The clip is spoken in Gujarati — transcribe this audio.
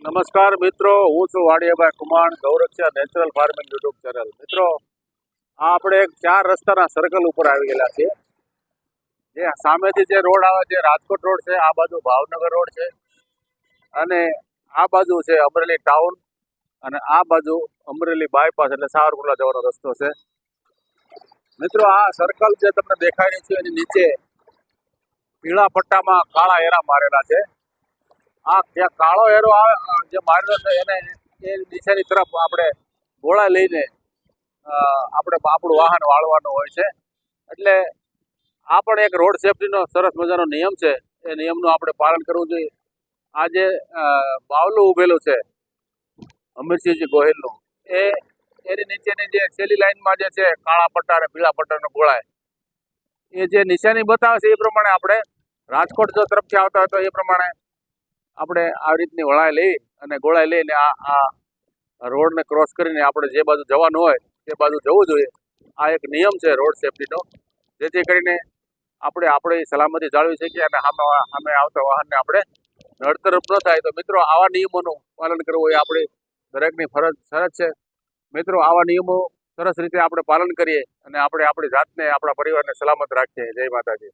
નમસ્કાર મિત્રો, હું છું Vadiyabhai કુમાણ, ગૌરક્ષા natural farming YouTube channel. મિત્રો, આ આપણે એક 4 રસ્તાના સર્કલ ઉપર આવી ગયેલા છીએ. જે સામેથી જે રોડ આવે છે રાજકોટ રોડ છે, આ બાજુ ભાવનગર રોડ છે અને આ બાજુ છે અમરેલી ટાઉન અને આ બાજુ અમરેલી બાયપાસ એટલે સાવરકુંડલા જવાનો રસ્તો છે. મિત્રો, આ સર્કલ જે તમને દેખાય રહી છે એની નીચે પીળા પટ્ટામાં કાળા એરા મારેલા છે. આ જ્યાં કાળો એરો આવે જે મારેલો છે એને એ નીચેની તરફ આપણે ગોળા લઈને આપણે આપણું વાહન વાળવાનું હોય છે. એટલે આ પણ એક રોડ સેફટીનો સરસ મજાનો નિયમ છે. એ નિયમનું આપણે પાલન કરવું જોઈએ. આ જે બાવલું ઉભેલું છે અમીરસિંહજી ગોહિલનું, એની નીચેની જે છેલ્લી લાઈનમાં જે છે કાળા પટ્ટા અને પીળા પટ્ટાનો ગોળાય, એ જે નિશાની બતાવે છે એ પ્રમાણે આપણે રાજકોટ જો તરફથી આવતા હોય તો એ પ્રમાણે આપણે આવી રીતની વળાઈ લઈ અને ગોળાઈ લઈને આ રોડને ક્રોસ કરીને આપણે જે બાજુ જવાનું હોય તે બાજુ જવું જોઈએ. આ એક નિયમ છે રોડ સેફટીનો, જેથી કરીને આપણે આપણી સલામતી જાળવી શકીએ અને સામે આવતા વાહનને આપણે નડતરફ ન થાય. તો મિત્રો, આવા નિયમોનું પાલન કરવું એ આપણી દરેકની ફરજ છે. મિત્રો, આવા નિયમો સરસ રીતે આપણે પાલન કરીએ અને આપણે આપણી જાતને, આપણા પરિવારને સલામત રાખીએ. જય માતાજી.